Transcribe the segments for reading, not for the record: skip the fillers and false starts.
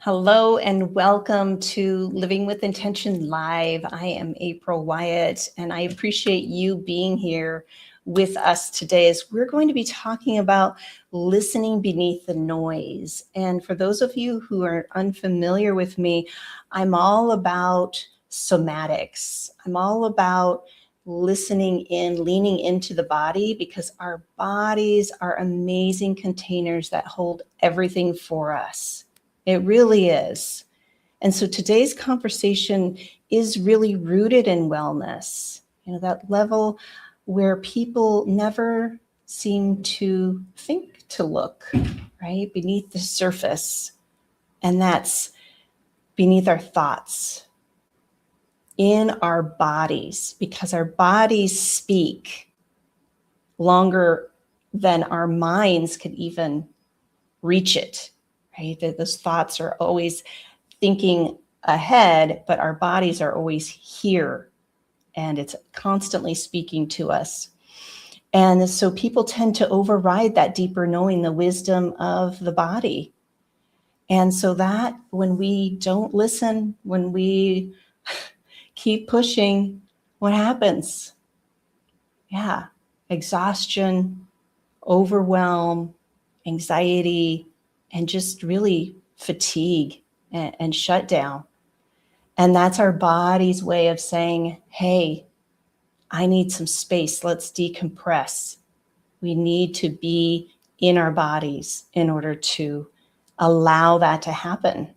Hello and welcome to Living with Intention Live. I am April Wyatt, and I appreciate you being here with us today as we're going to be talking about listening beneath the noise. And for those of you who are unfamiliar with me, I'm all about somatics. I'm all about listening in, leaning into the body, because our bodies are amazing containers that hold everything for us. It really is. And so today's conversation is really rooted in wellness, that level where people never seem to think to look, right, beneath the surface. And that's beneath our thoughts, in our bodies, because our bodies speak longer than our minds could even reach it. Right? Those thoughts are always thinking ahead, but our bodies are always here, and it's constantly speaking to us. And so people tend to override that deeper knowing, the wisdom of the body. And so that when we don't listen, when we keep pushing, what happens? Yeah, exhaustion, overwhelm, anxiety, and just really fatigue and shut down. And that's our body's way of saying, hey, I need some space. Let's decompress. We need to be in our bodies in order to allow that to happen.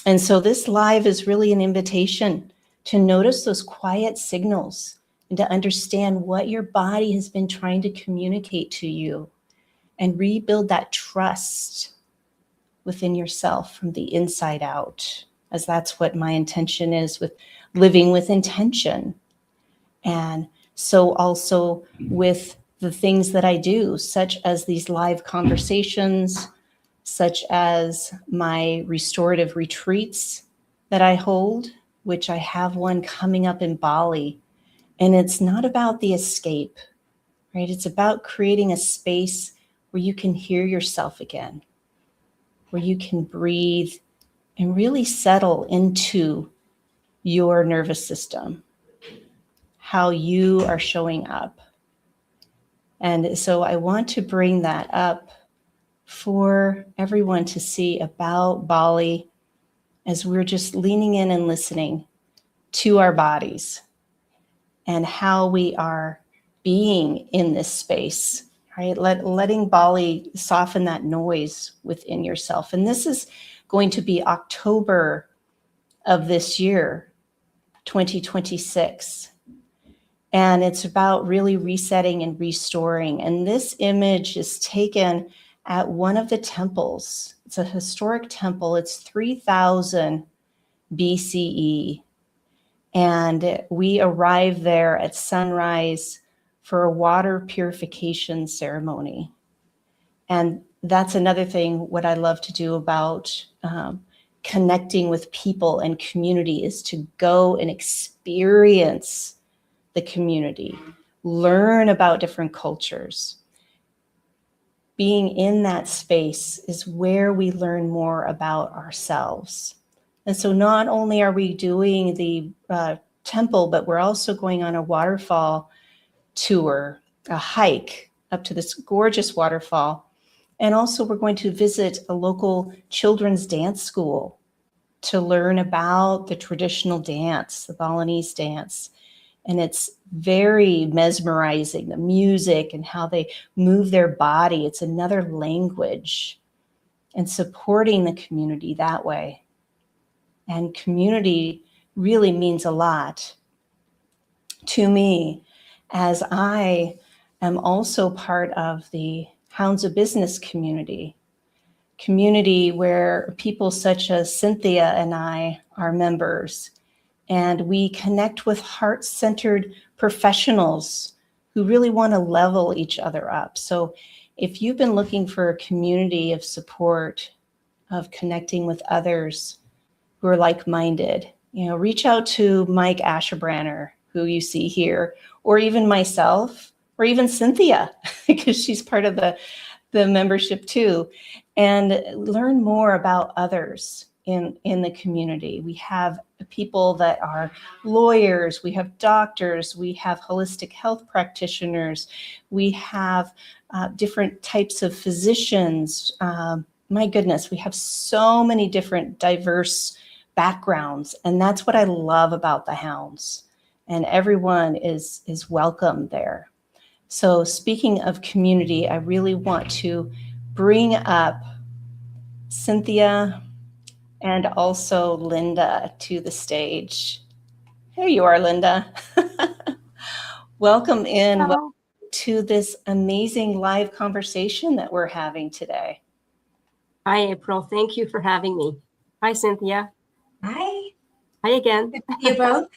And so this live is really an invitation to notice those quiet signals and to understand what your body has been trying to communicate to you, and rebuild that trust within yourself from the inside out, as that's what my intention is with living with intention. And so also with the things that I do, such as these live conversations, such as my restorative retreats that I hold, which I have one coming up in Bali. And it's not about the escape, right? It's about creating a space where you can hear yourself again, where you can breathe and really settle into your nervous system, how you are showing up. And so I want to bring that up for everyone to see about Bali, as we're just leaning in and listening to our bodies and how we are being in this space. Right? Letting Bali soften that noise within yourself. And this is going to be October of this year, 2026. And it's about really resetting and restoring. And this image is taken at one of the temples. It's a historic temple. It's 3000 BCE. And we arrive there at sunrise for a water purification ceremony. And that's another thing, what I love to do about connecting with people and community, is to go and experience the community, learn about different cultures. Being in that space is where we learn more about ourselves. And so not only are we doing the temple, but we're also going on a waterfall tour, a hike up to this gorgeous waterfall. And also we're going to visit a local children's dance school to learn about the traditional dance, the Balinese dance. And it's very mesmerizing, the music and how they move their body. It's another language, and supporting the community that way. And community really means a lot to me, as I am also part of the Hounds of Business community where people such as Cynthia and I are members, and we connect with heart-centered professionals who really want to level each other up. So if you've been looking for a community of support, of connecting with others who are like-minded, reach out to Mike Asherbranner, who you see here, or even myself, or even Cynthia, because she's part of the membership too, and learn more about others in the community. We have people that are lawyers, we have doctors, we have holistic health practitioners, we have different types of physicians. My goodness, we have so many different diverse backgrounds, and that's what I love about the Hounds. And everyone is welcome there. So speaking of community, I really want to bring up Cynthia and also Linda to the stage. Here you are, Linda. Welcome in. Hello. Welcome to this amazing live conversation that we're having today. Hi, April. Thank you for having me. Hi, Cynthia. Hi. Hi again. Good to see you both.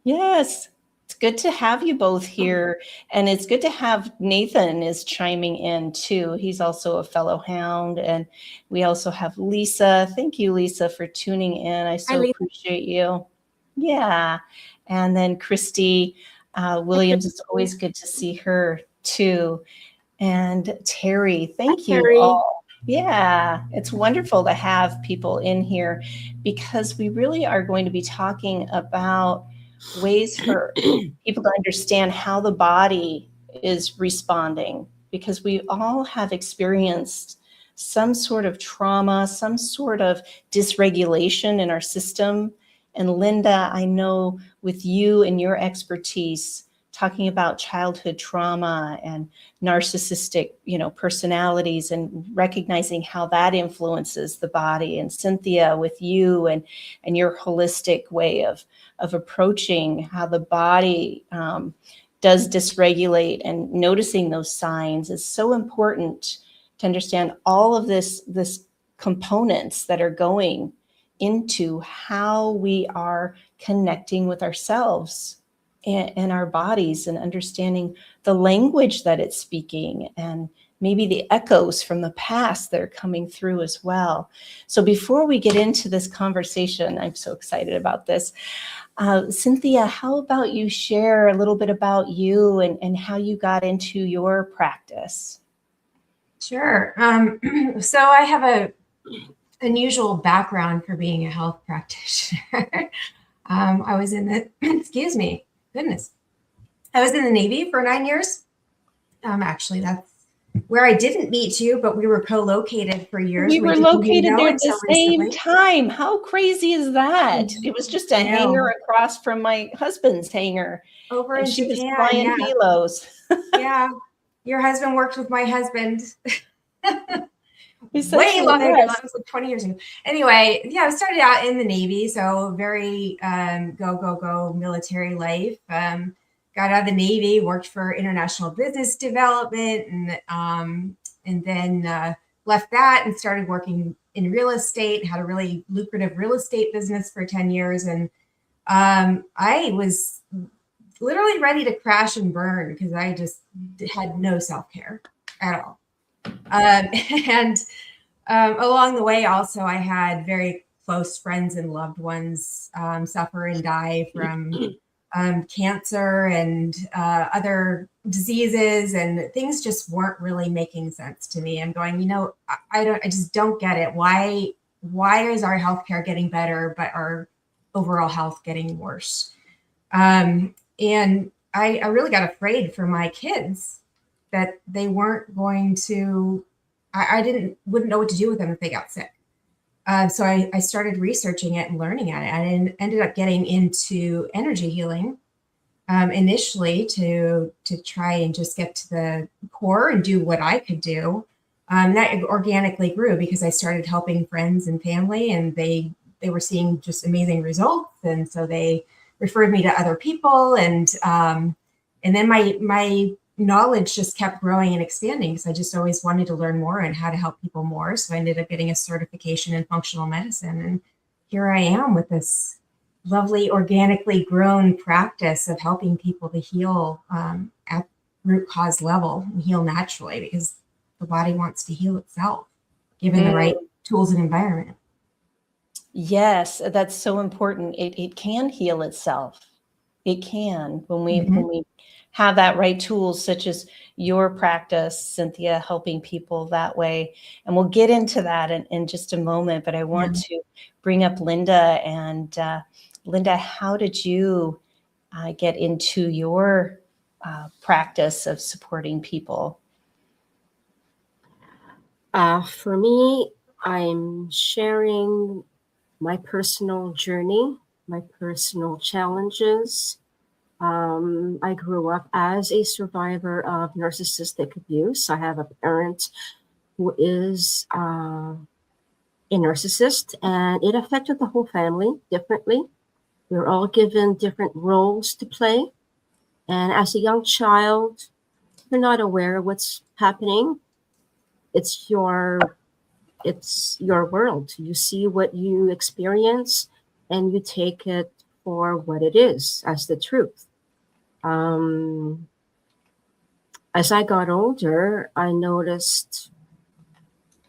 Yes, it's good to have you both here. And it's good to have Nathan is chiming in too. He's also a fellow Hound. And we also have Lisa. Thank you, Lisa, for tuning in. I so appreciate you. Yeah. And then Christy Williams, it's always good to see her too. And Terry, thank you all. Yeah, it's wonderful to have people in here because we really are going to be talking about ways for people to understand how the body is responding, because we all have experienced some sort of trauma, some sort of dysregulation in our system. And Linda, I know with you and your expertise talking about childhood trauma and narcissistic, personalities and recognizing how that influences the body. And Cynthia, with you and your holistic way of approaching how the body does dysregulate and noticing those signs is so important to understand all of this components that are going into how we are connecting with ourselves and our bodies, and understanding the language that it's speaking and maybe the echoes from the past that are coming through as well. So before we get into this conversation, I'm so excited about this. Cynthia, how about you share a little bit about you and how you got into your practice? Sure. So I have a unusual background for being a health practitioner. I was in the, I was in the Navy for 9 years. Actually, that's where I didn't meet you, but we were co-located for years. We were located there at the same time. How crazy is that? It was just a hangar across from my husband's hangar. Over in Japan, was flying halos. Yeah, your husband worked with my husband. Way longer ago. That was like 20 years ago. Anyway, yeah, I started out in the Navy, so very go military life. Got out of the Navy, worked for international business development, and then left that and started working in real estate. Had a really lucrative real estate business for 10 years, and I was literally ready to crash and burn because I just had no self-care at all. And along the way, also, I had very close friends and loved ones suffer and die from cancer and other diseases, and things just weren't really making sense to me. I'm going, I just don't get it. Why is our healthcare getting better, but our overall health getting worse? And I really got afraid for my kids that they weren't going to, I wouldn't know what to do with them if they got sick. So I started researching it and learning at it, and ended up getting into energy healing initially to try and just get to the core and do what I could do. That organically grew because I started helping friends and family, and they were seeing just amazing results, and so they referred me to other people, and then my knowledge just kept growing and expanding because I just always wanted to learn more and how to help people more. So I ended up getting a certification in functional medicine. And here I am with this lovely, organically grown practice of helping people to heal at root cause level and heal naturally, because the body wants to heal itself, given the right tools and environment. Yes, that's so important. It can heal itself. It can when we have that right tools, such as your practice, Cynthia, helping people that way. And we'll get into that in just a moment, but I want to bring up Linda. And Linda, how did you get into your practice of supporting people? For me, I'm sharing my personal journey, my personal challenges. I grew up as a survivor of narcissistic abuse. I have a parent who is a narcissist, and it affected the whole family differently. We were all given different roles to play. And as a young child, you're not aware of what's happening. It's your world. You see what you experience and you take it for what it is as the truth. As I got older, I noticed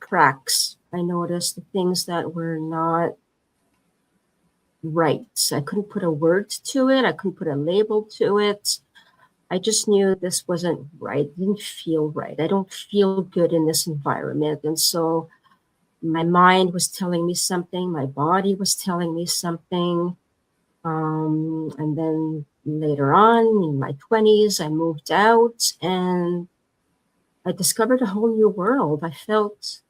cracks. I noticed the things that were not right. I couldn't put a word to it. I couldn't put a label to it. I just knew this wasn't right. It didn't feel right. I don't feel good in this environment. And so my mind was telling me something. My body was telling me something. And then later on in my 20s, I moved out and I discovered a whole new world. I felt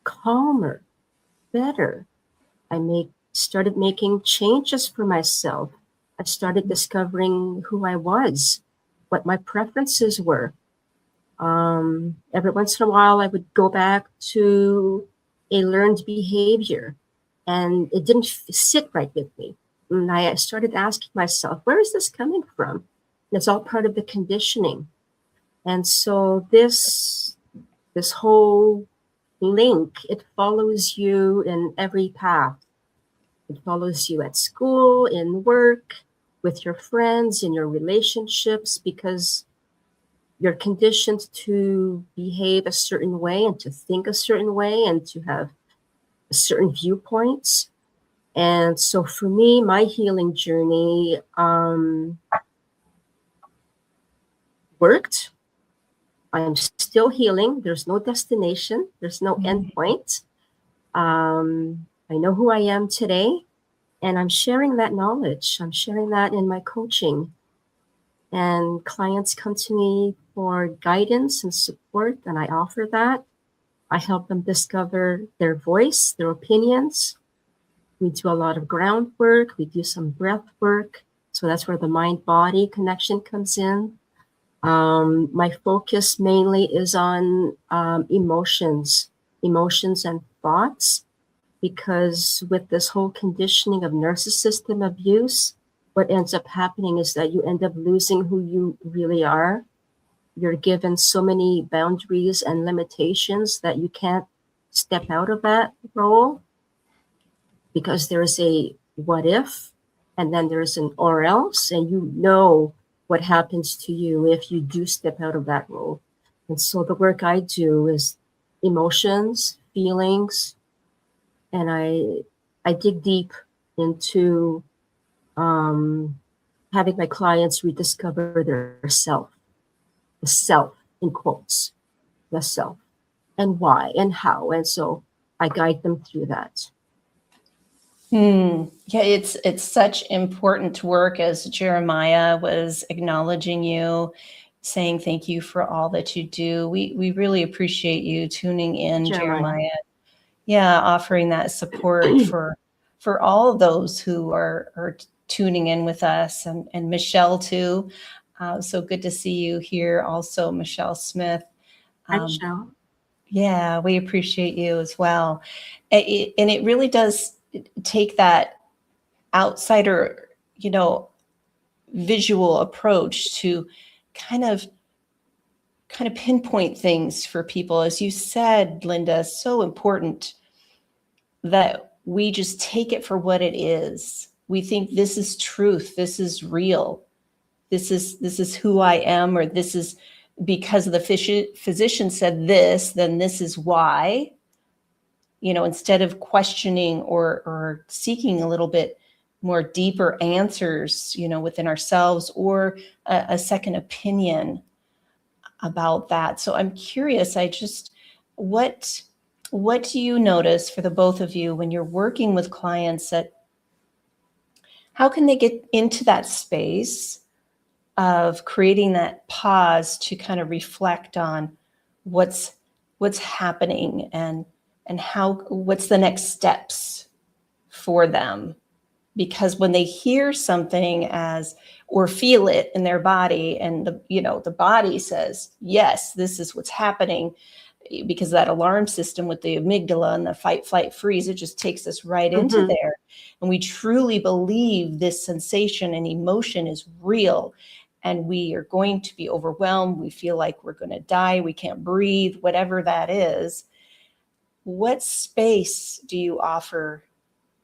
calmer, better. Started making changes for myself. I started discovering who I was, what my preferences were. Every once in a while, I would go back to a learned behavior, and it didn't sit right with me. And I started asking myself, where is this coming from? And it's all part of the conditioning. And so this whole link, it follows you in every path. It follows you at school, in work, with your friends, in your relationships, because you're conditioned to behave a certain way and to think a certain way and to have certain viewpoints. And so for me, my healing journey worked. I'm still healing. There's no destination. There's no end point. I know who I am today, and I'm sharing that knowledge. I'm sharing that in my coaching. And clients come to me for guidance and support, and I offer that. I help them discover their voice, their opinions. We do a lot of groundwork. We do some breath work. So that's where the mind-body connection comes in. My focus mainly is on emotions and thoughts, because with this whole conditioning of narcissistic abuse, what ends up happening is that you end up losing who you really are. You're given so many boundaries and limitations that you can't step out of that role, because there's a what if, and then there's an or else, and you know what happens to you if you do step out of that role. And so the work I do is emotions, feelings, and I dig deep into having my clients rediscover their self, the self in quotes, the self, and why and how. And so I guide them through that. Yeah, it's such important work, as Jeremiah was acknowledging you, saying thank you for all that you do. We really appreciate you tuning in, Jeremiah. Yeah, offering that support for all of those who are tuning in with us, and Michelle too. So good to see you here also, Michelle Smith. Hi, Michelle. Yeah, we appreciate you as well. And it really does take that outsider, visual approach to kind of pinpoint things for people. As you said, Linda, so important that we just take it for what it is. We think this is truth. This is real. This is who I am, or this is because the physician said this, then this is why. Instead of questioning or seeking a little bit more deeper answers, within ourselves, or a second opinion about that. So I'm curious, what do you notice for the both of you when you're working with clients, that how can they get into that space of creating that pause to kind of reflect on what's happening, and what's the next steps for them? Because when they hear something or feel it in their body, and the body says, yes, this is what's happening, because that alarm system with the amygdala and the fight, flight, freeze, it just takes us right into there. And we truly believe this sensation and emotion is real, and we are going to be overwhelmed. We feel like we're going to die. We can't breathe, whatever that is. What space do you offer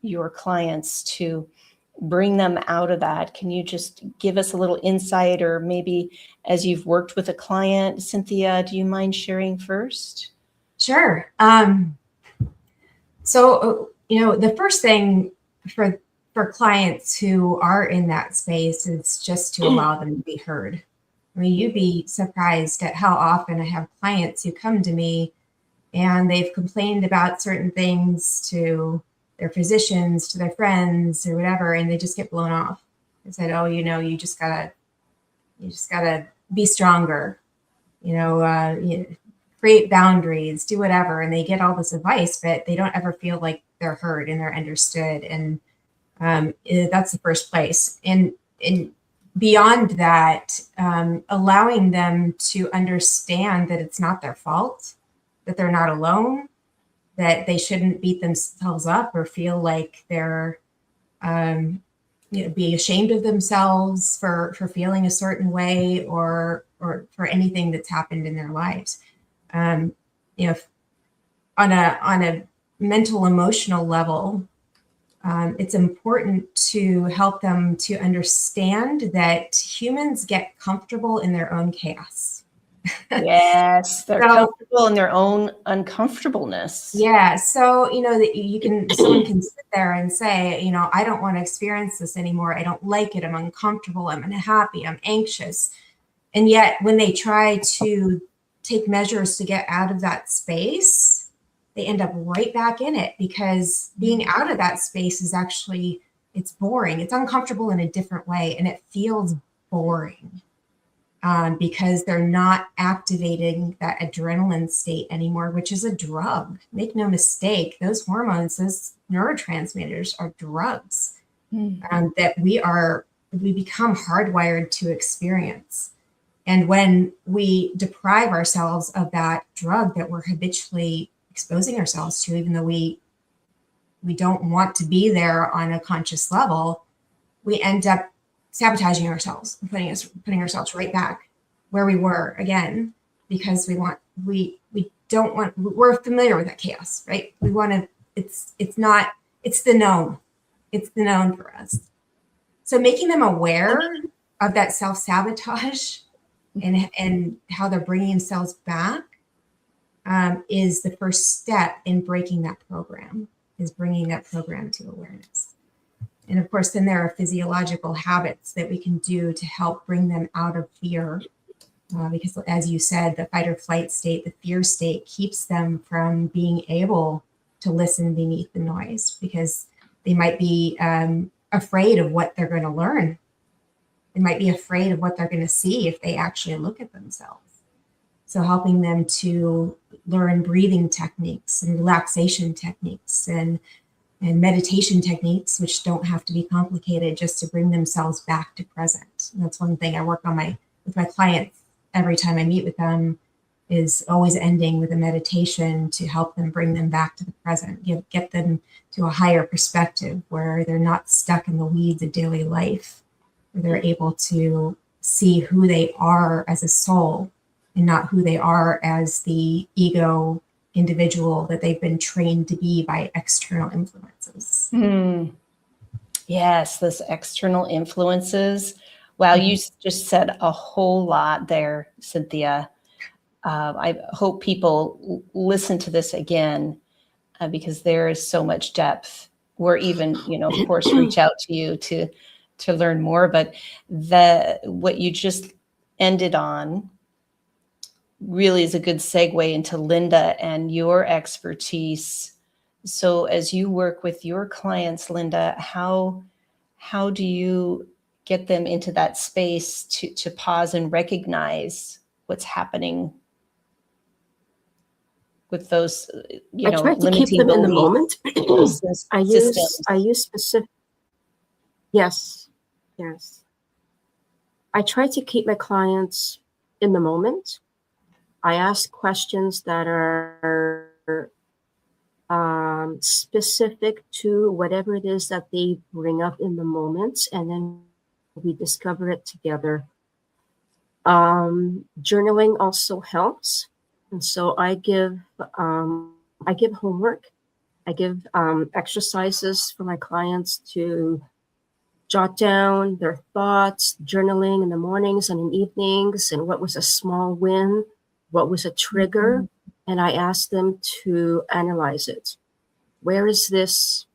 your clients to bring them out of that? Can you just give us a little insight, or maybe as you've worked with a client? Cynthia, do you mind sharing first? Sure. So, the first thing for clients who are in that space is just to allow them to be heard. I mean, you'd be surprised at how often I have clients who come to me and they've complained about certain things to their physicians, to their friends, or whatever, and they just get blown off. They said, "Oh, you just gotta be stronger. Create boundaries, do whatever," and they get all this advice, but they don't ever feel like they're heard and they're understood. And that's the first place. And beyond that, allowing them to understand that it's not their fault, that they're not alone, that they shouldn't beat themselves up or feel like they're be ashamed of themselves for feeling a certain way, or for anything that's happened in their lives. On a mental emotional level, it's important to help them to understand that humans get comfortable in their own chaos. Yes, they're comfortable in their own uncomfortableness. Yeah. So, someone can sit there and say, I don't want to experience this anymore. I don't like it. I'm uncomfortable. I'm unhappy. I'm anxious. And yet when they try to take measures to get out of that space, they end up right back in it, because being out of that space is actually, it's boring. It's uncomfortable in a different way. And it feels boring. Because they're not activating that adrenaline state anymore, which is a drug. Make no mistake, those hormones, those neurotransmitters are drugs that we become hardwired to experience. And when we deprive ourselves of that drug that we're habitually exposing ourselves to, even though we don't want to be there on a conscious level, we end up sabotaging ourselves and putting ourselves right back where we were again, because we're familiar with that chaos, right? We want to, it's the known for us. So making them aware of that self-sabotage and how they're bringing themselves back is the first step in breaking that program, is bringing that program to awareness. And of course, then there are physiological habits that we can do to help bring them out of fear. Because as you said, the fight or flight state, the fear state, keeps them from being able to listen beneath the noise, because they might be afraid of what they're going to learn. They might be afraid of what they're going to see if they actually look at themselves. So helping them to learn breathing techniques and relaxation techniques and meditation techniques, which don't have to be complicated, just to bring themselves back to present. And that's one thing I work on with my clients every time I meet with them, is always ending with a meditation to help them bring them back to the present, get them to a higher perspective where they're not stuck in the weeds of daily life, where they're able to see who they are as a soul and not who they are as the ego individual that they've been trained to be by external influences. Yes, those external influences. Wow, you just said a whole lot there, Cynthia. I hope people listen to this again, because there is so much depth or even, of course, reach out to you to learn more. But what you just ended on really is a good segue into Linda and your expertise. So as you work with your clients, Linda, how do you get them into that space to pause and recognize what's happening with those, I try to keep limiting them in the beliefs, moment. those I systems? use specific. Yes, yes. I try to keep my clients in the moment. I ask questions that are specific to whatever it is that they bring up in the moment, and then we discover it together. Journaling also helps, and so I give homework. I give exercises for my clients to jot down their thoughts, journaling in the mornings and in evenings, and what was a small win, what was a trigger, and I ask them to analyze it. Where is this?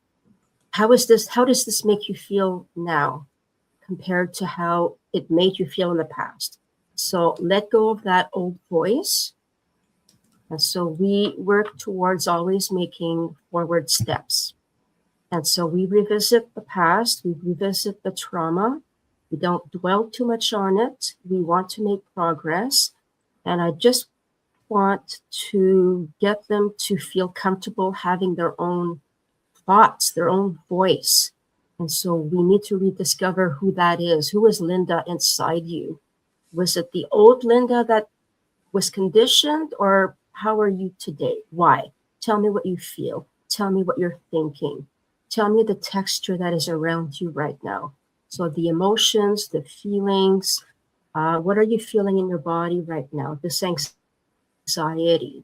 How does this make you feel now compared to how it made you feel in the past? So let go of that old voice. And so we work towards always making forward steps. And so we revisit the past, we revisit the trauma. We don't dwell too much on it. We want to make progress. And I just want to get them to feel comfortable having their own thoughts, their own voice. And so we need to rediscover who that is. Who is Linda inside you? Was it the old Linda that was conditioned, or how are you today? Why? Tell me what you feel. Tell me what you're thinking. Tell me the texture that is around you right now. So the emotions, the feelings, what are you feeling in your body right now? This anxiety.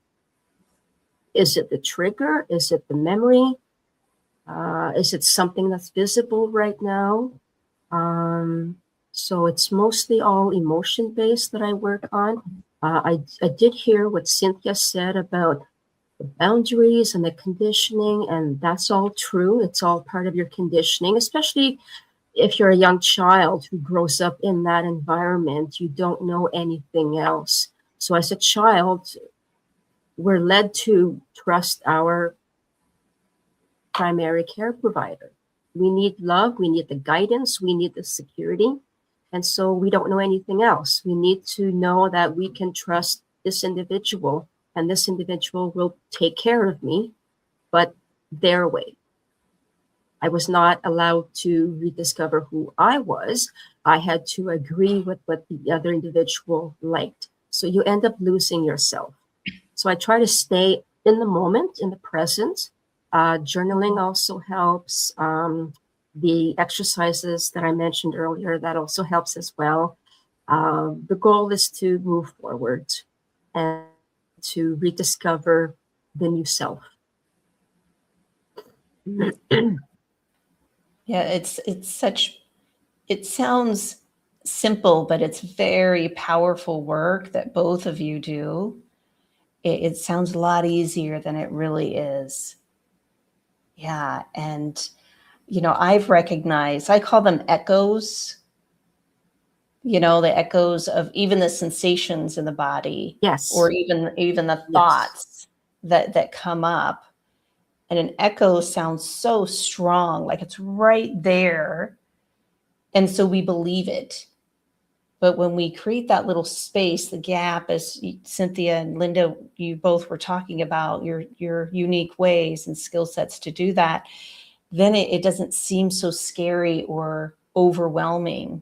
Is it the trigger? Is it the memory? Is it something that's visible right now? So it's mostly all emotion-based that I work on. I did hear what Cynthia said about the boundaries and the conditioning, and that's all true. It's all part of your conditioning, especially if you're a young child who grows up in that environment. You don't know anything else. So as a child, we're led to trust our primary care provider. We need love, we need the guidance, we need the security. And so we don't know anything else. We need to know that we can trust this individual, and this individual will take care of me, but their way. I was not allowed to rediscover who I was. I had to agree with what the other individual liked. So you end up losing yourself. So I try to stay in the moment, in the present. Journaling also helps. The exercises that I mentioned earlier, that also helps as well. The goal is to move forward and to rediscover the new self. Yeah, it sounds simple, but it's very powerful work that both of you do. It sounds a lot easier than it really is. Yeah. And, I've recognized, I call them echoes, the echoes of even the sensations in the body. Yes. Or even the thoughts that come up. And an echo sounds so strong, like it's right there. And so we believe it. But when we create that little space, the gap, as Cynthia and Linda, you both were talking about your unique ways and skill sets to do that, then it doesn't seem so scary or overwhelming,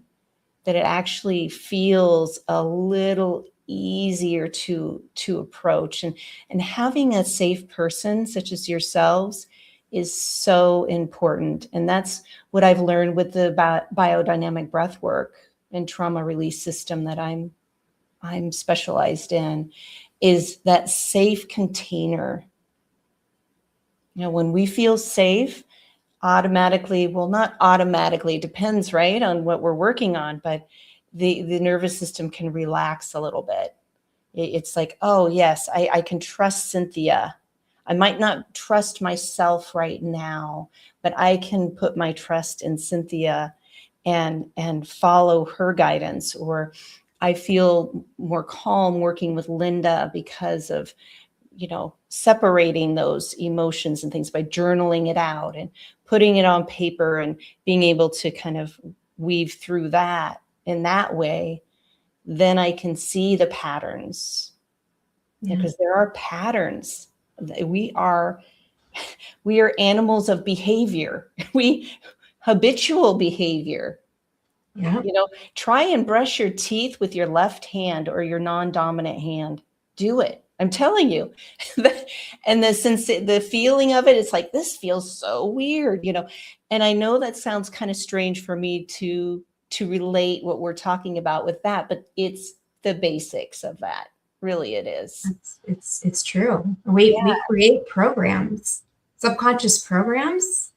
that it actually feels a little easier to approach. And having a safe person such as yourselves is so important. And that's what I've learned with the biodynamic breath work and trauma release system that I'm specialized in, is that safe container. When we feel safe, automatically, well, not automatically, depends, right, on what we're working on, but the nervous system can relax a little bit. It's like, oh yes, I can trust Cynthia. I might not trust myself right now, but I can put my trust in Cynthia and follow her guidance. Or I feel more calm working with Linda because of, separating those emotions and things by journaling it out and putting it on paper and being able to kind of weave through that in that way. Then I can see the patterns, because there are patterns. We are animals of behavior. Habitual behavior. Yeah. Try and brush your teeth with your left hand or your non-dominant hand. Do it. I'm telling you. And the feeling of it, it's like, this feels so weird, And I know that sounds kind of strange for me to relate what we're talking about with that, but it's the basics of that. Really, it is. It's true. We create programs, subconscious programs,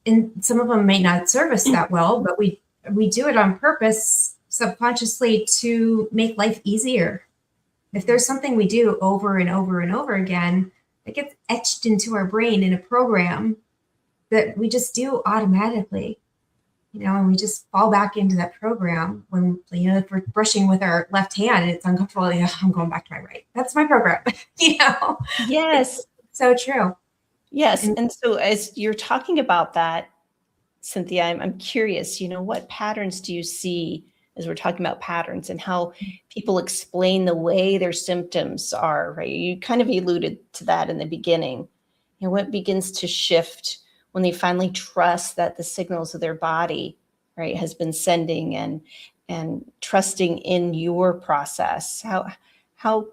and some of them may not serve us that well, but we do it on purpose subconsciously to make life easier. If there's something we do over and over and over again, it gets etched into our brain in a program that we just do automatically, and we just fall back into that program when, if we're brushing with our left hand and it's uncomfortable, I'm going back to my right. That's my program, Yes. It's so true. Yes. And so as you're talking about that, Cynthia, I'm curious, what patterns do you see as we're talking about patterns and how people explain the way their symptoms are, right? You kind of alluded to that in the beginning. What begins to shift when they finally trust that the signals of their body, right, has been sending and trusting in your process. How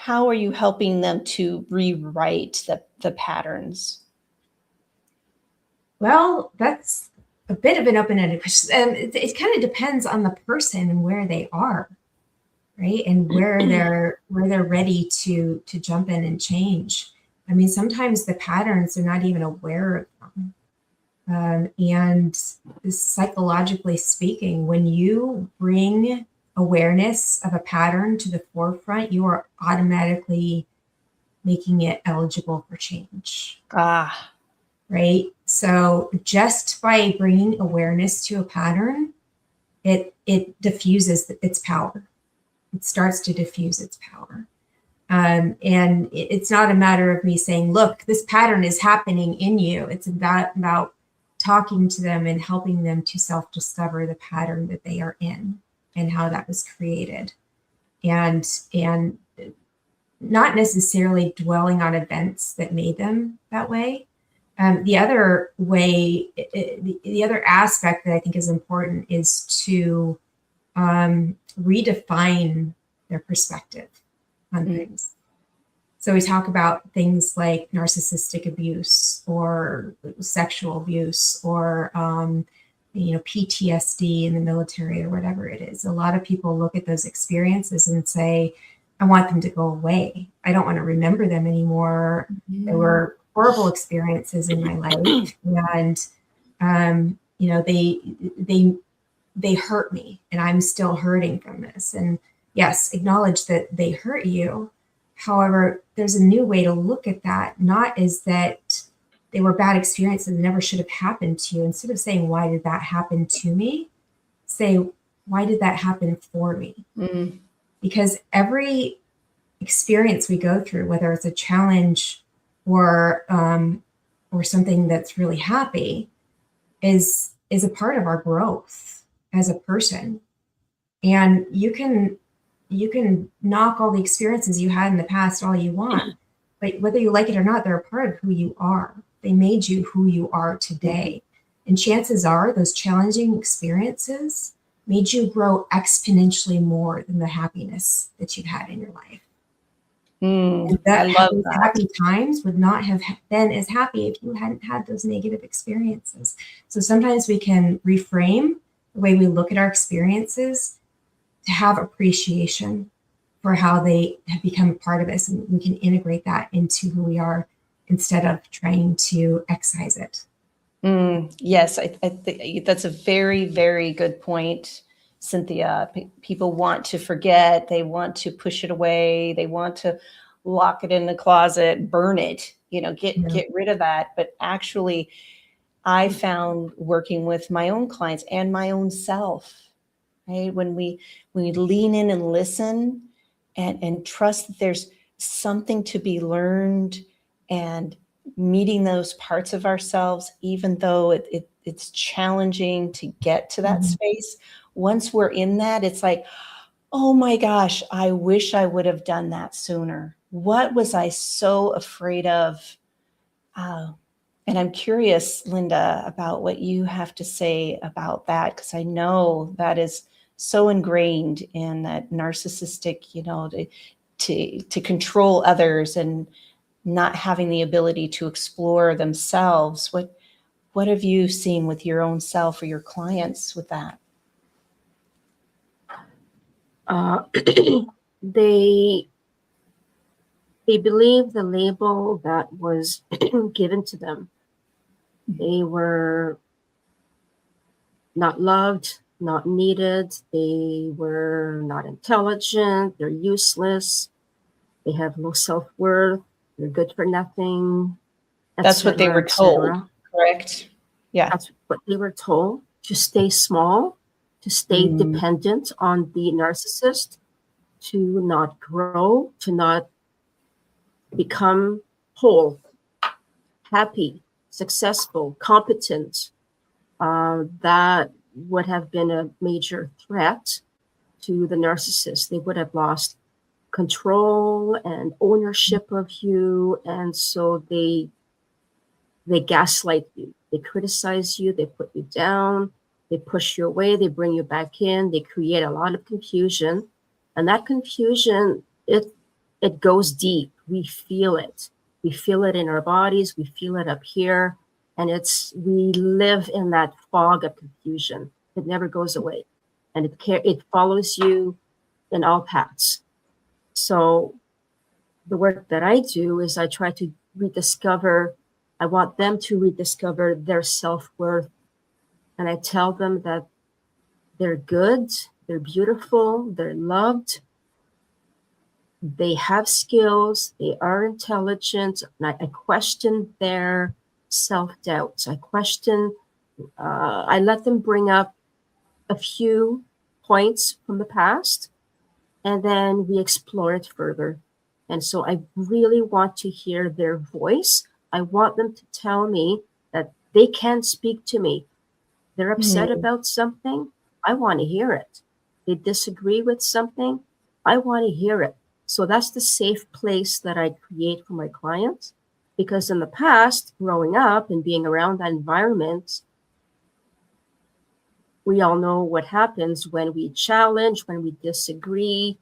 are you helping them to rewrite the patterns? Well, that's a bit of an open-ended question. It kind of depends on the person and where they are, right? And where they're ready to jump in and change. I mean, sometimes the patterns they're not even aware of them. And psychologically speaking, when you bring awareness of a pattern to the forefront, you are automatically making it eligible for change. Right? So just by bringing awareness to a pattern, it diffuses its power. It starts to diffuse its power. And it's not a matter of me saying, look, this pattern is happening in you. It's about talking to them and helping them to self-discover the pattern that they are in and how that was created. And not necessarily dwelling on events that made them that way. The other way, the other aspect that I think is important is to redefine their perspective on things. So we talk about things like narcissistic abuse or sexual abuse or, PTSD in the military or whatever it is. A lot of people look at those experiences and say, I want them to go away. I don't want to remember them anymore. They were horrible experiences in my life. And, they hurt me and I'm still hurting from this. And yes, acknowledge that they hurt you. However, there's a new way to look at that, not as that they were bad experiences that never should have happened to you. Instead of saying, why did that happen to me? Say, why did that happen for me? Mm-hmm. Because every experience we go through, whether it's a challenge or something that's really happy, is a part of our growth as a person. And you can knock all the experiences you had in the past all you want, but whether you like it or not, they're a part of who you are. They made you who you are today. And chances are those challenging experiences made you grow exponentially more than the happiness that you've had in your life. And I love that. Happy times would not have been as happy if you hadn't had those negative experiences. So sometimes we can reframe the way we look at our experiences to have appreciation for how they have become a part of us, and we can integrate that into who we are instead of trying to excise it. Yes, I think that's a very, very good point, Cynthia. People want to forget, they want to push it away, they want to lock it in the closet, burn it, get Yeah. get rid of that. But actually, I found working with my own clients and my own self, right? When we lean in and listen and trust that there's something to be learned, and meeting those parts of ourselves, even though it's challenging to get to that Mhm. space. Once we're in that, it's like, oh my gosh, I wish I would have done that sooner. What was I so afraid of? Uh, and I'm curious, Linda, about what you have to say about that, because I know that is so ingrained in that narcissistic, to control others and not having the ability to explore themselves. What have you seen with your own self or your clients with that? Uh, they believe the label that was given to them. They were not loved, not needed. They were not intelligent. They're useless. They have low self-worth. They're good for nothing, That's what they etc., were told, etc. correct? Yeah. That's what they were told, to stay small, to stay Mm. dependent on the narcissist, to not grow, to not become whole, happy, successful, competent. That would have been a major threat to the narcissist. They would have lost control and ownership of you, and so they gaslight you. They criticize you. They put you down. They push you away. They bring you back in. They create a lot of confusion, and that confusion, it goes deep. We feel it. We feel it in our bodies. We feel it up here, and we live in that fog of confusion. It never goes away, and it follows you in all paths. So the work that I do is I try to rediscover. I want them to rediscover their self-worth, and I tell them that they're good, they're beautiful, they're loved, they have skills, they are intelligent. And I question their self-doubts. I let them bring up a few points from the past, and then we explore it further. And so I really want to hear their voice. I want them to tell me that they can speak to me. They're upset about something. I want to hear it. They disagree with something. I want to hear it. So that's the safe place that I create for my clients. Because in the past, growing up and being around that environment, we all know what happens when we challenge, when we disagree.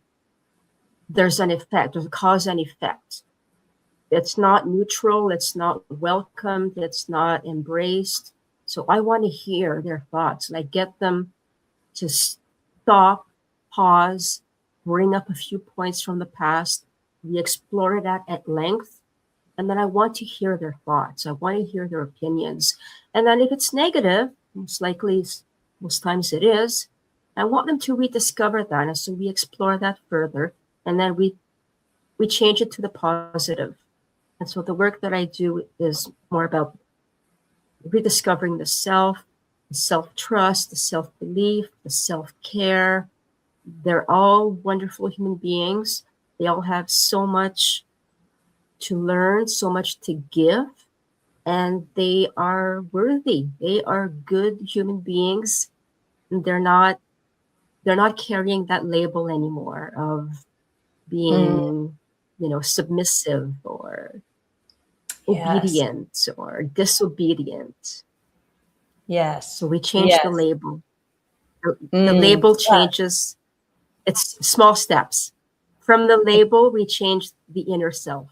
There's an effect, there's a cause and effect. It's not neutral, it's not welcomed, it's not embraced. So I want to hear their thoughts, and I get them to stop, pause, bring up a few points from the past. We explore that at length. And then I want to hear their thoughts. I want to hear their opinions. And then if it's negative, most times it is, I want them to rediscover that. And so we explore that further. And then we change it to the positive. And so the work that I do is more about rediscovering the self-trust, the self-belief, the self-care. They're all wonderful human beings. They all have so much to learn, so much to give, and they are worthy. They are good human beings. They're not carrying that label anymore of being, submissive or Yes. obedient or disobedient. Yes. So we change the Yes. label. The label changes. It's small steps. From the label, we change the inner self.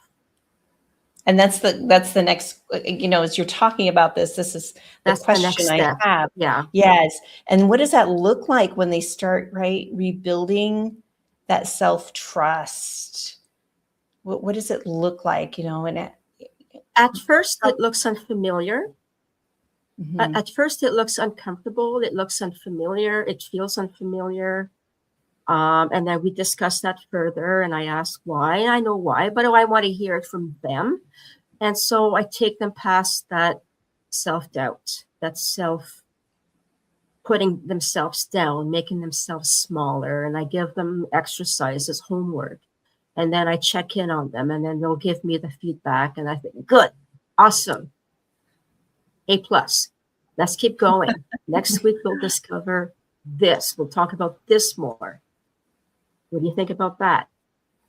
And that's the next, as you're talking about this is the That's the next question I step. have. Yeah. Yes. And what does that look like when they start, right, rebuilding that self-trust? What does it look like, and At first, it looks unfamiliar. Mhm. At first, it looks uncomfortable. It looks unfamiliar. It feels unfamiliar. And then we discussed that further, and I asked why, and I know why, but I want to hear it from them. And so I take them past that self-doubt, that self putting themselves down, making themselves smaller, and I give them exercises, homework, and then I check in on them, and then they'll give me the feedback, and I think, good, awesome, A plus. Let's keep going. Next week we'll discover this. We'll talk about this more. What do you think about that?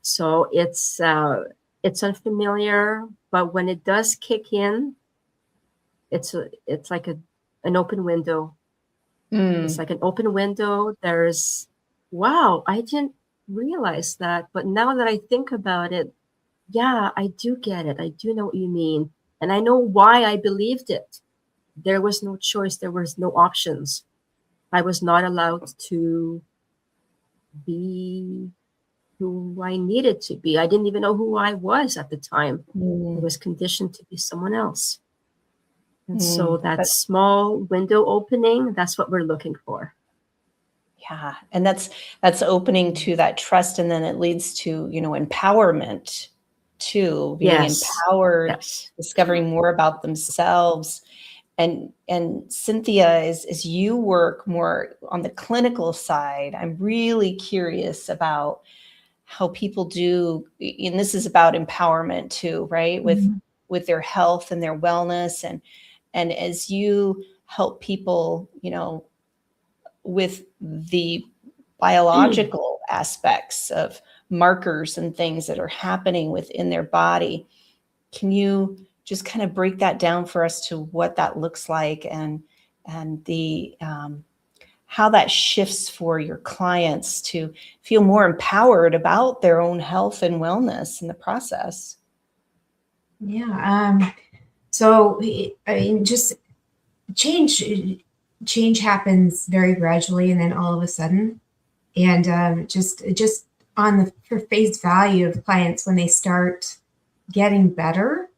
So it's unfamiliar, but when it does kick in, it's like an open window. It's like an open window. There's, wow, I didn't realize that, but now that I think about it, yeah, I do get it. I do know what you mean, and I know why I believed it. There was no choice. There was no options. I was not allowed to be who I needed to be. I didn't even know who I was at the time. I was conditioned to be someone else. And so that small window opening, that's what we're looking for. Yeah. And that's opening to that trust. And then it leads to, empowerment too, being empowered, discovering more about themselves. And Cynthia, as you work more on the clinical side, I'm really curious about how people do, and this is about empowerment too, right? With their health and their wellness. And as you help people, with the biological aspects of markers and things that are happening within their body, can you just kind of break that down for us to what that looks like and the how that shifts for your clients to feel more empowered about their own health and wellness in the process? Yeah. So I mean, just change happens very gradually, and then all of a sudden, and just on the for face value of clients, when they start getting better,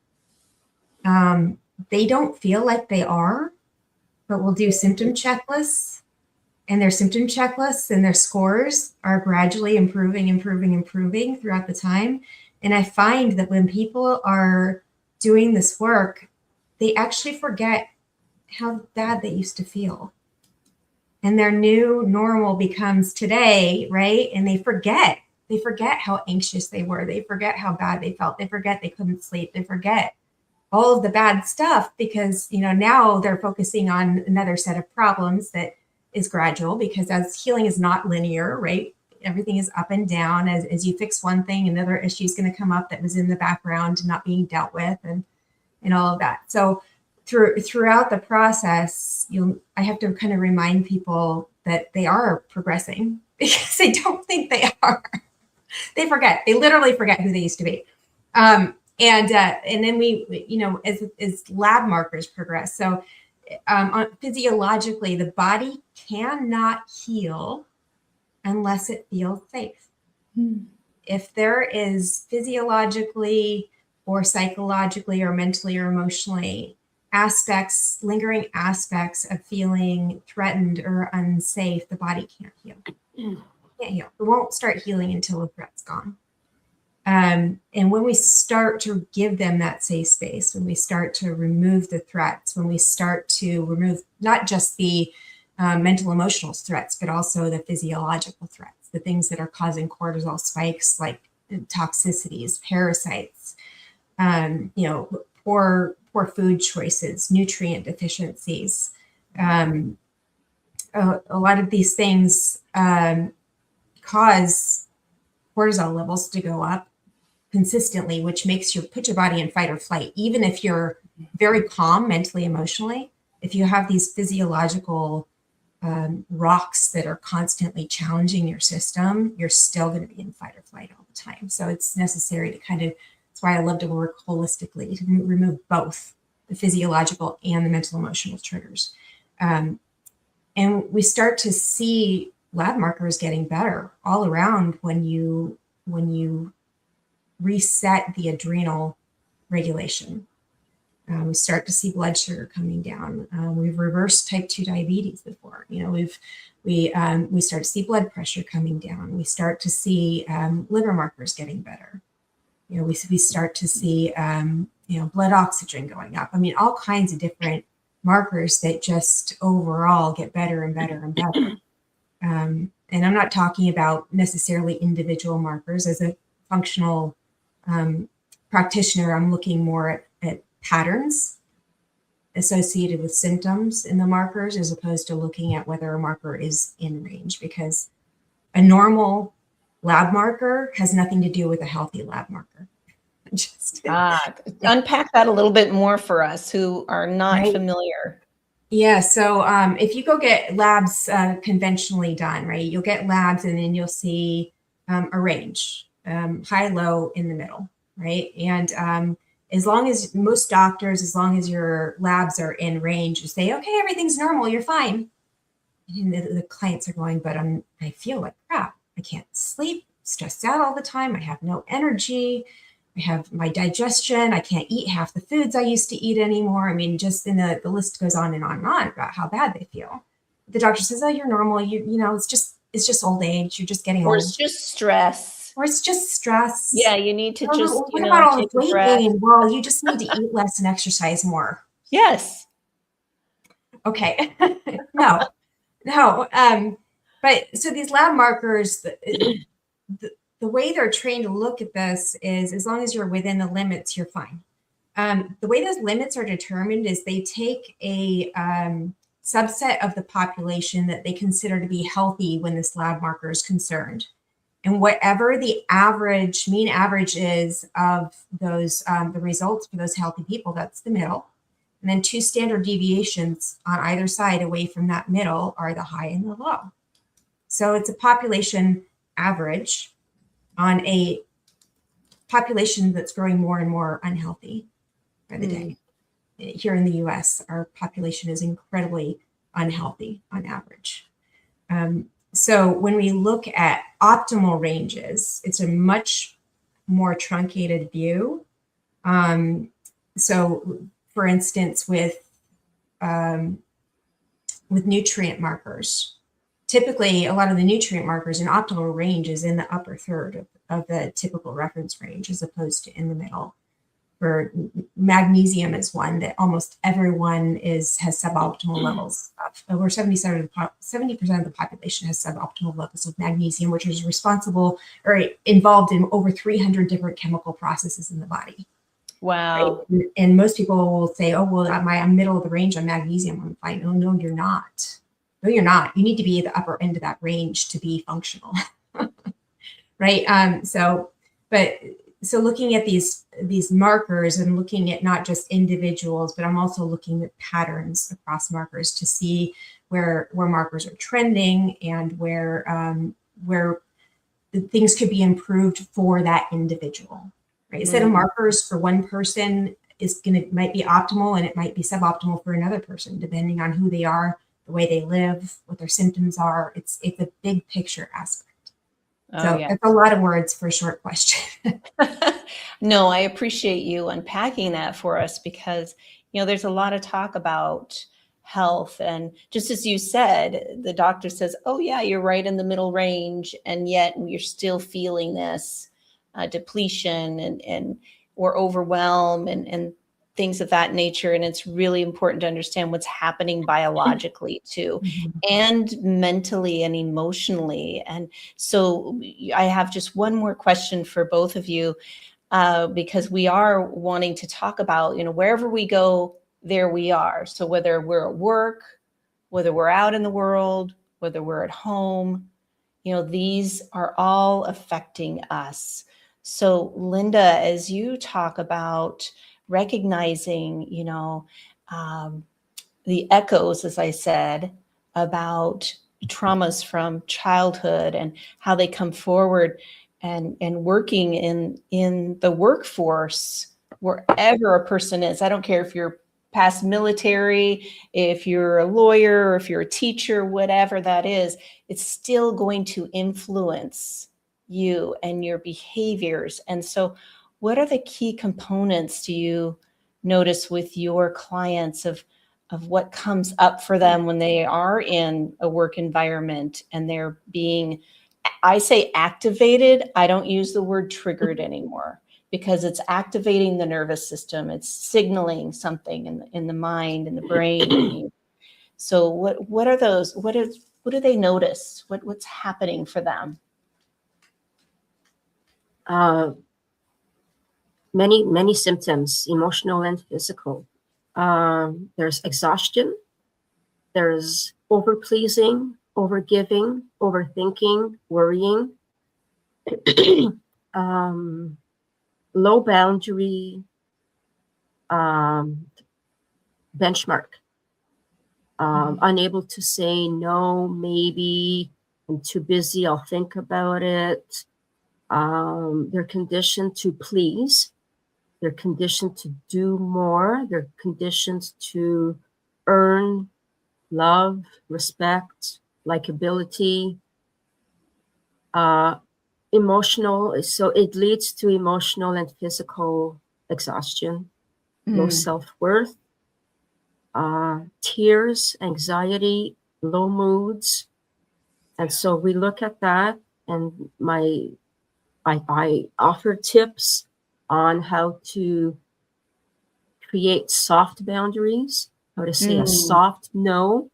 they don't feel like they are, but we'll do symptom checklists, and their symptom checklists and their scores are gradually improving throughout the time. And I find that when people are doing this work, they actually forget how bad they used to feel. And their new normal becomes today, right? And they forget how anxious they were. They forget how bad they felt. They forget they couldn't sleep. They forget all of the bad stuff because, now they're focusing on another set of problems that is gradual, because as healing is not linear, right? Everything is up and down. As you fix one thing, another issue is going to come up that was in the background, not being dealt with, and all of that. So throughout the process, I have to kind of remind people that they are progressing because they don't think they are. They forget. They literally forget who they used to be. And then we, as lab markers progress. So physiologically, the body cannot heal unless it feels safe. If there is physiologically or psychologically or mentally or emotionally lingering aspects of feeling threatened or unsafe, the body can't heal. It can't heal. It won't start healing until the threat's gone. And when we start to give them that safe space, when we start to remove the threats, when we start to remove not just the mental emotional threats, but also the physiological threats, the things that are causing cortisol spikes like toxicities, parasites, poor food choices, nutrient deficiencies. A lot of these things cause cortisol levels to go up consistently, which put your body in fight or flight. Even if you're very calm mentally, emotionally, if you have these physiological rocks that are constantly challenging your system, you're still going to be in fight or flight all the time. So it's necessary to that's why I love to work holistically, to remove both the physiological and the mental emotional triggers. And we start to see lab markers getting better all around when you reset the adrenal regulation. We start to see blood sugar coming down. We've reversed type 2 diabetes before. We start to see blood pressure coming down. We start to see liver markers getting better. We start to see blood oxygen going up. I mean, all kinds of different markers that just overall get better and better and better. And I'm not talking about necessarily individual markers. As a functional practitioner, I'm looking more at patterns associated with symptoms in the markers, as opposed to looking at whether a marker is in range, because a normal lab marker has nothing to do with a healthy lab marker. Unpack that a little bit more for us who are not familiar. Yeah. So if you go get labs conventionally done, right, you'll get labs and then you'll see a range, high, low, in the middle, right? And as long as most doctors, as long as your labs are in range, you say, okay, everything's normal, you're fine. And the clients are going, but I feel like crap. I can't sleep, stressed out all the time. I have no energy. I have my digestion. I can't eat half the foods I used to eat anymore. I mean, just the list goes on and on and on about how bad they feel. The doctor says, oh, you're normal. It's just old age. You're just getting old. Or it's just stress. Or it's just stress. Yeah, you need to just, what about all the weight gain? Well, you just need to eat less and exercise more. Yes. Okay. No. But so these lab markers, the way they're trained to look at this is, as long as you're within the limits, you're fine. The way those limits are determined is they take a subset of the population that they consider to be healthy when this lab marker is concerned. And whatever the mean average is of those, the results for those healthy people, that's the middle. And then 2 standard deviations on either side away from that middle are the high and the low. So it's a population average on a population that's growing more and more unhealthy by the day. Here in the US, our population is incredibly unhealthy on average. So when we look at optimal ranges, it's a much more truncated view. So for instance, with nutrient markers, typically a lot of the nutrient markers in optimal range is in the upper third of the typical reference range, as opposed to in the middle. For magnesium is one that almost everyone has suboptimal levels of. Over 70% of the population has suboptimal levels of magnesium, which is responsible or involved in over 300 different chemical processes in the body. Wow. Right? And most people will say, oh, well, I'm middle of the range on magnesium. I'm fine. Oh, no, you're not. No, you're not. You need to be at the upper end of that range to be functional. Right. So looking at these markers and looking at not just individuals, but I'm also looking at patterns across markers to see where markers are trending and where the things could be improved for that individual. Right. A set of markers for one person might be optimal, and it might be suboptimal for another person, depending on who they are, the way they live, what their symptoms are. It's a big picture aspect. So that's a lot of words for a short question. No, I appreciate you unpacking that for us, because, there's a lot of talk about health. And just as you said, the doctor says, oh yeah, you're right in the middle range. And yet you're still feeling this depletion and or overwhelm and things of that nature. And it's really important to understand what's happening biologically too, and mentally and emotionally. And so I have just one more question for both of you, because we are wanting to talk about, wherever we go, there we are. So whether we're at work, whether we're out in the world, whether we're at home, these are all affecting us. So Linda, as you talk about recognizing, the echoes, as I said, about traumas from childhood and how they come forward, and working in the workforce, wherever a person is. I don't care if you're past military, if you're a lawyer, or if you're a teacher, whatever that is, it's still going to influence you and your behaviors. And so what are the key components do you notice with your clients of what comes up for them when they are in a work environment and they're being, I say activated, I don't use the word triggered anymore, because it's activating the nervous system. It's signaling something in the mind and the brain. So what are those? What do they notice? What's happening for them? Many symptoms, emotional and physical. There's exhaustion. There's overpleasing, overgiving, overthinking, worrying, low boundary, benchmark, unable to say no, maybe, I'm too busy, I'll think about it. They're conditioned to please. They're conditioned to do more. They're conditioned to earn love, respect, likability, emotional. So it leads to emotional and physical exhaustion, low self-worth, tears, anxiety, low moods. And so we look at that, and I offer tips on how to create soft boundaries, how to say a soft no,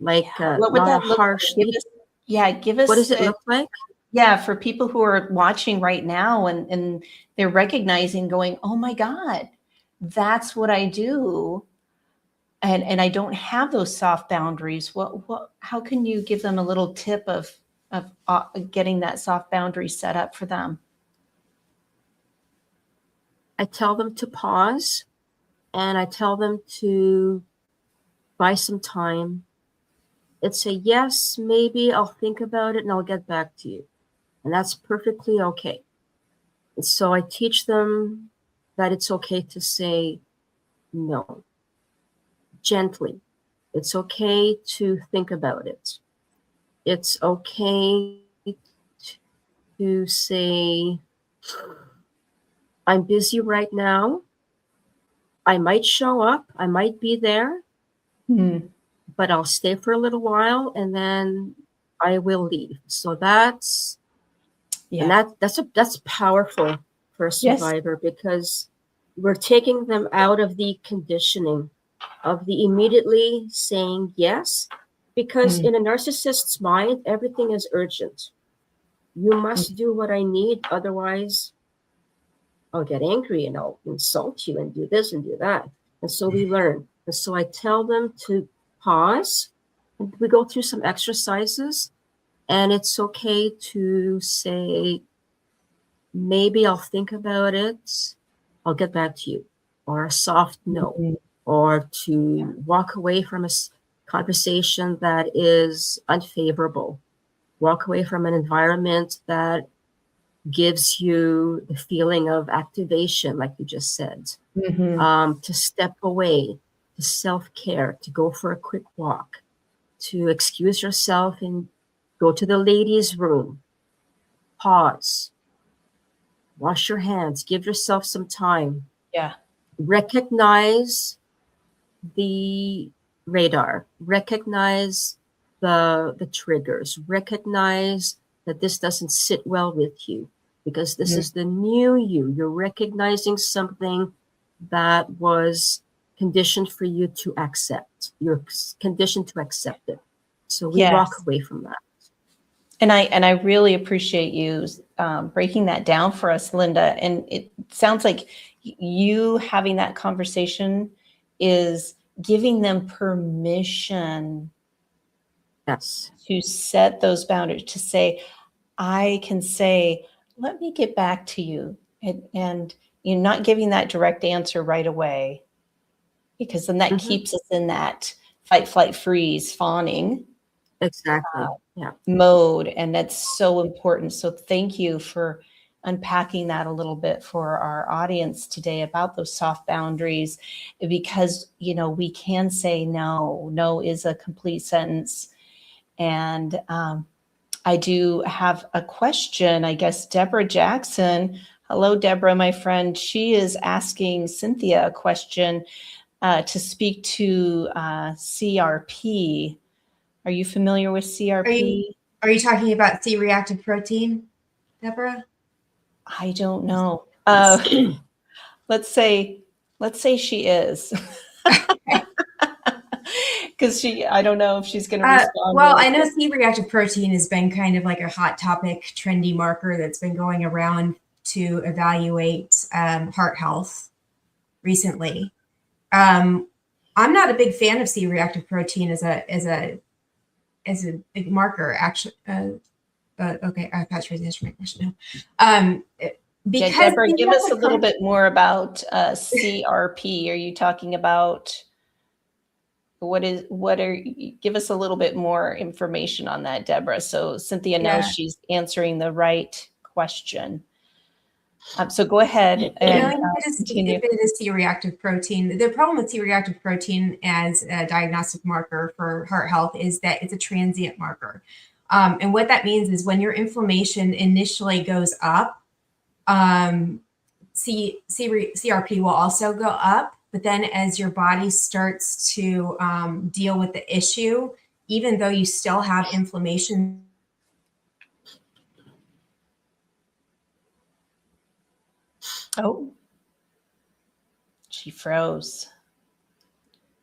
like what would not that a look harsh. like? Give us. What does it look like? Yeah, for people who are watching right now and they're recognizing, going, oh my God, that's what I do. And I don't have those soft boundaries. How can you give them a little tip of getting that soft boundary set up for them? I tell them to pause, and I tell them to buy some time. It's a yes, maybe I'll think about it and I'll get back to you. And that's perfectly okay. And so I teach them that it's okay to say no, gently. It's okay to think about it. It's okay to say, I'm busy right now. I might show up. I might be there, but I'll stay for a little while and then I will leave. So that's powerful for a survivor, because we're taking them out of the conditioning of the immediately saying yes, because in a narcissist's mind, everything is urgent. You must do what I need, otherwise I'll get angry and I'll insult you and do this and do that. And so we learn. And so I tell them to pause, and we go through some exercises, and it's okay to say, maybe I'll think about it, I'll get back to you, or a soft no, or to walk away from a conversation that is unfavorable, walk away from an environment that gives you the feeling of activation, like you just said, to step away, to self-care, to go for a quick walk, to excuse yourself and go to the ladies' room, pause, wash your hands, give yourself some time. Yeah. Recognize the radar, recognize the triggers, recognize that this doesn't sit well with you, because this is the new you. You're recognizing something that was conditioned for you to accept. You're conditioned to accept it. So we walk away from that. And I really appreciate you breaking that down for us, Linda. And it sounds like you having that conversation is giving them permission to set those boundaries, to say, I can say, let me get back to you. And you're not giving that direct answer right away, because then that keeps us in that fight, flight, freeze, fawning mode. And that's so important. So thank you for unpacking that a little bit for our audience today about those soft boundaries, because, we can say no. No is a complete sentence. And I do have a question. I guess Deborah Jackson, Hello, Deborah, my friend. She is asking Cynthia a question to speak to CRP. Are you familiar with CRP? Are you talking about C-reactive protein, Deborah? I don't know. Let's say she is. Because I don't know if she's going to respond. Well, I know C-reactive protein has been kind of like a hot topic, trendy marker that's been going around to evaluate heart health recently. I'm not a big fan of C-reactive protein as a marker, actually. Okay, I thought she was answering my question now. Because Deborah, give us a little bit more about CRP. Are you talking about give us a little bit more information on that, Deborah, so Cynthia knows she's answering the right question. So go ahead and continue. It is C-reactive protein. The problem with C-reactive protein as a diagnostic marker for heart health is that it's a transient marker. And what that means is when your inflammation initially goes up, CRP will also go up. But then as your body starts to deal with the issue, even though you still have inflammation. Oh, she froze.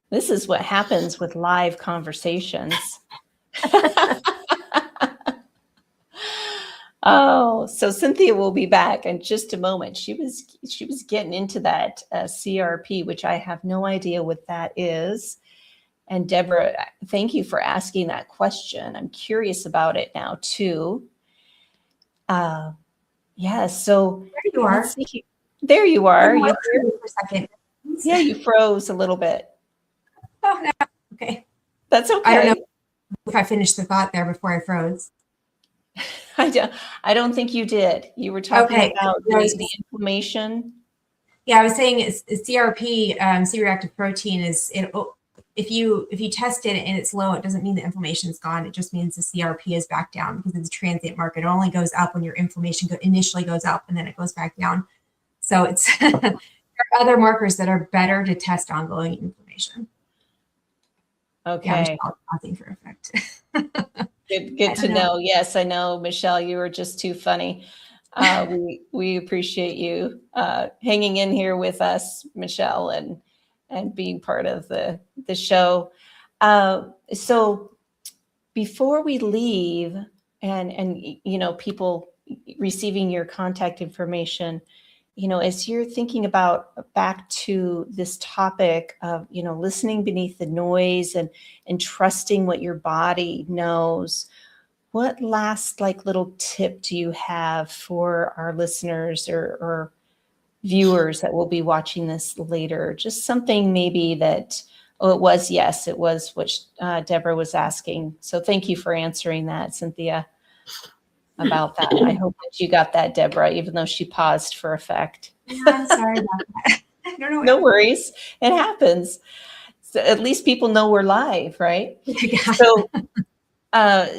This is what happens with live conversations. Oh, so Cynthia will be back in just a moment. She was getting into that CRP, which I have no idea what that is. And Deborah, thank you for asking that question. I'm curious about it now too. Yeah, so There you are. There you are. You for a second. Yeah, you froze a little bit. Oh, no. Okay. That's okay. I don't know if I finished the thought there before I froze. I don't think you did. You were talking about the inflammation. Yeah, I was saying it's CRP, C-reactive protein is if you test it and it's low, it doesn't mean the inflammation is gone. It just means the CRP is back down because it's a transient marker. It only goes up when your inflammation initially goes up and then it goes back down. So it's there are other markers that are better to test ongoing inflammation. Okay. Yeah, pausing for effect. Good to know. Yes, I know, Michelle, you were just too funny. We appreciate you hanging in here with us, Michelle, and being part of the show. So before we leave, and people receiving your contact information, as you're thinking about back to this topic of, listening beneath the noise and trusting what your body knows, what last little tip do you have for our listeners or viewers that will be watching this later? Just something maybe that, it was what Deborah was asking. So thank you for answering that, Cynthia, about that. I hope that you got that, Deborah, even though she paused for effect. Yeah, I'm sorry about that. I don't know. No worries. It happens. So at least people know we're live, right? Yeah.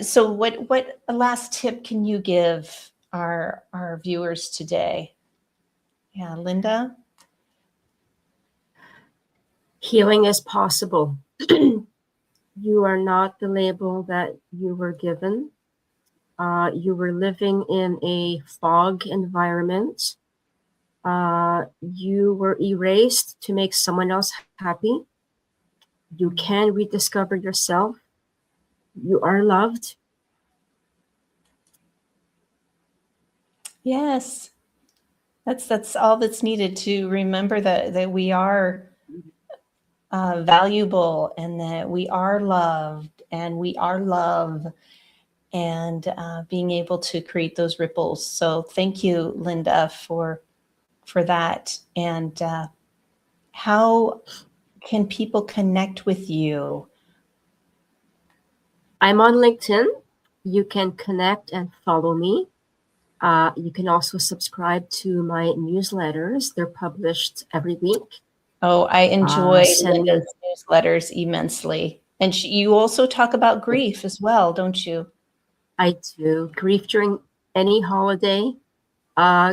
So what last tip can you give our viewers today? Yeah, Linda? Healing is possible. You are not the label that you were given. You were living in a fog environment. You were erased to make someone else happy. You can rediscover yourself. You are loved. Yes. That's all that's needed to remember that we are valuable and that we are loved and we are love, and being able to create those ripples. So thank you, Linda, for that. And how can people connect with you? I'm on LinkedIn. You can connect and follow me. You can also subscribe to my newsletters. They're published every week. Oh, I enjoy Linda's newsletters immensely. And you also talk about grief as well, don't you? I do. Grief during any holiday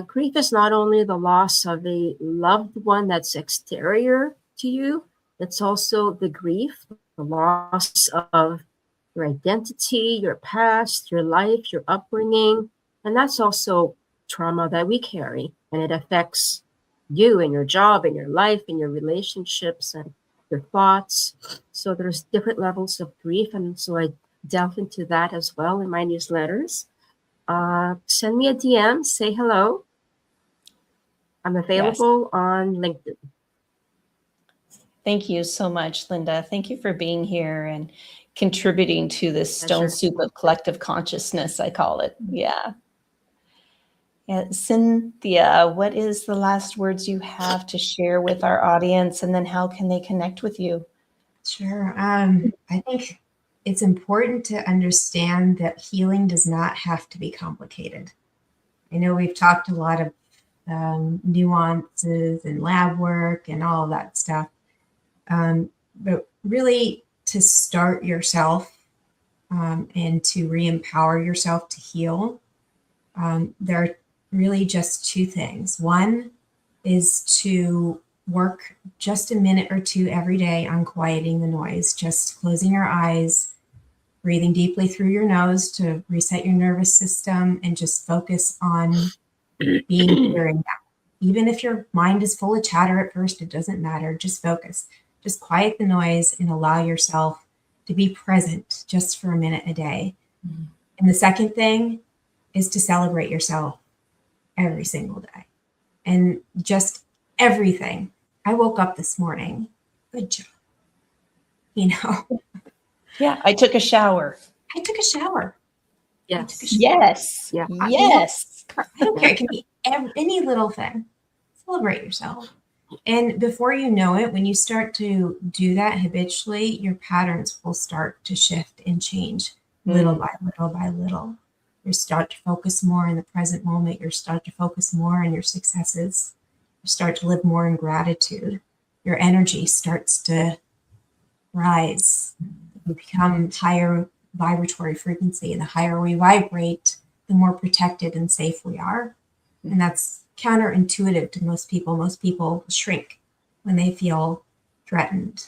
Grief is not only the loss of a loved one that's exterior to you, it's also the grief, the loss of your identity, your past, your life, your upbringing. And that's also trauma that we carry. And it affects you and your job and your life and your relationships and your thoughts. So there's different levels of grief. And so I delve into that as well in my newsletters. Send me a DM, say hello. I'm available on LinkedIn. Thank you so much, Linda. Thank you for being here and contributing to this stone soup of collective consciousness, I call it. Yeah. Cynthia, what is the last words you have to share with our audience, and then how can they connect with you? Sure. I think it's important to understand that healing does not have to be complicated. I know we've talked a lot of nuances and lab work and all of that stuff. But really, to start yourself and to re-empower yourself to heal, there are really just two things. One is to work just a minute or two every day on quieting the noise, just closing your eyes, breathing deeply through your nose to reset your nervous system, and just focus on being here and now. Even if your mind is full of chatter at first, it doesn't matter. Just focus. Just quiet the noise and allow yourself to be present just for a minute a day. Mm-hmm. And the second thing is to celebrate yourself every single day. And just everything. I woke up this morning. Good job. Yeah, I took a shower. Yes. Yes. Yeah. Yes. I don't care. It can be any little thing. Celebrate yourself. And before you know it, when you start to do that habitually, your patterns will start to shift and change little by little by little. You start to focus more in the present moment. You start to focus more on your successes. You start to live more in gratitude. Your energy starts to rise. You become higher vibratory frequency. And the higher we vibrate, the more protected and safe we are. And that's counterintuitive to most people. Most people shrink when they feel threatened.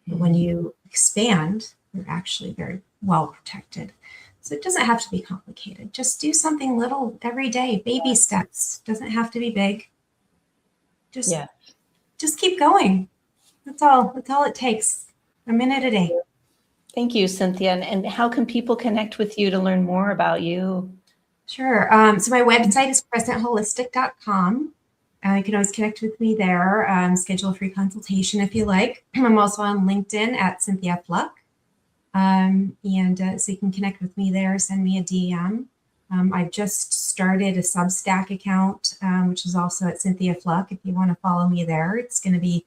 But when you expand, you're actually very well protected. So it doesn't have to be complicated. Just do something little every day. Baby steps. Doesn't have to be big. Just keep going. That's all it takes. A minute a day. Thank you, Cynthia. And how can people connect with you to learn more about you? Sure. So my website is crescentholistic.com. You can always connect with me there. Schedule a free consultation if you like. I'm also on LinkedIn at Cynthia Fluck. So you can connect with me there, send me a DM. I've just started a Substack account, which is also at Cynthia Fluck. If you want to follow me there, it's going to be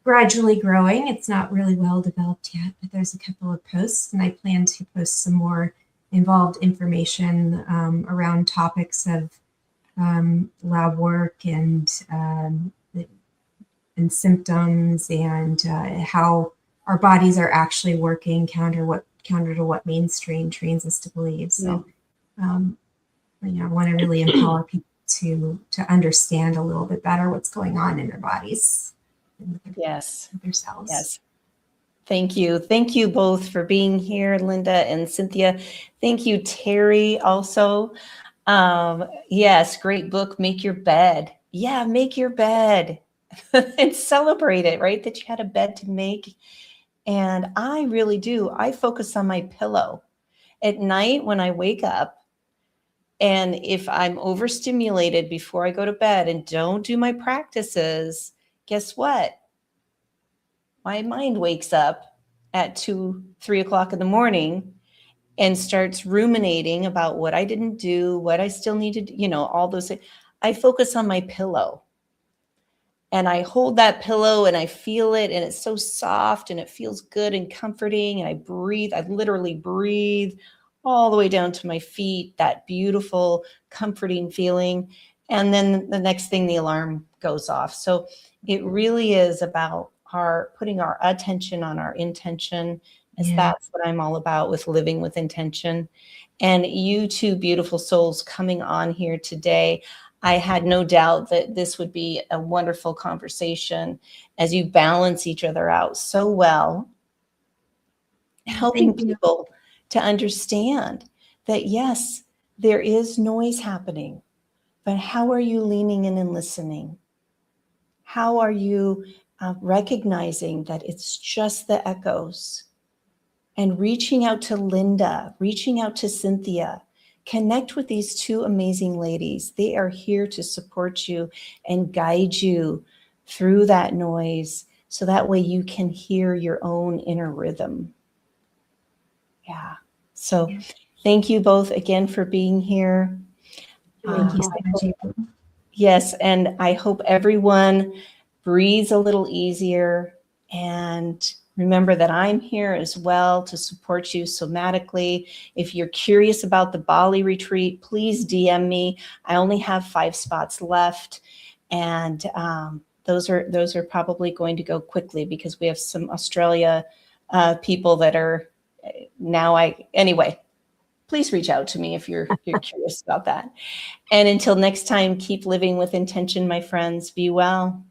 gradually growing. It's not really well developed yet, but there's a couple of posts, and I plan to post some more involved information around topics of lab work and symptoms and how our bodies are actually working counter to what mainstream trains us to believe. So, I want to really empower people to understand a little bit better what's going on in their bodies. And with their cells. Yes. Thank you. Thank you both for being here, Linda and Cynthia. Thank you, Terry, also. Yes, great book, Make Your Bed. Yeah, make your bed and celebrate it, right? That you had a bed to make. And I really do. I focus on my pillow at night when I wake up. And if I'm overstimulated before I go to bed and don't do my practices, guess what? My mind wakes up at 2, 3 o'clock in the morning and starts ruminating about what I didn't do, what I still needed, all those things. I focus on my pillow and I hold that pillow and I feel it, and it's so soft and it feels good and comforting. And I breathe, I literally breathe all the way down to my feet, that beautiful, comforting feeling. And then the next thing, the alarm goes off. So it really is about putting our attention on our intention, as that's what I'm all about with living with intention. And you two beautiful souls coming on here today, I had no doubt that this would be a wonderful conversation as you balance each other out so well, helping Thank you. people to understand that, yes, there is noise happening, but how are you leaning in and listening? How are you recognizing that it's just the echoes? And reaching out to Linda, reaching out to Cynthia, connect with these two amazing ladies. They are here to support you and guide you through that noise so that way you can hear your own inner rhythm. Yeah. So thank you both again for being here. Thank you so much, April. Yes, and I hope everyone breathes a little easier, and remember that I'm here as well to support you somatically. If you're curious about the Bali retreat, please DM me. I only have 5 spots left, and those are probably going to go quickly because we have some Australia people that are anyway. Please reach out to me if you're curious about that. And until next time, keep living with intention, my friends. Be well.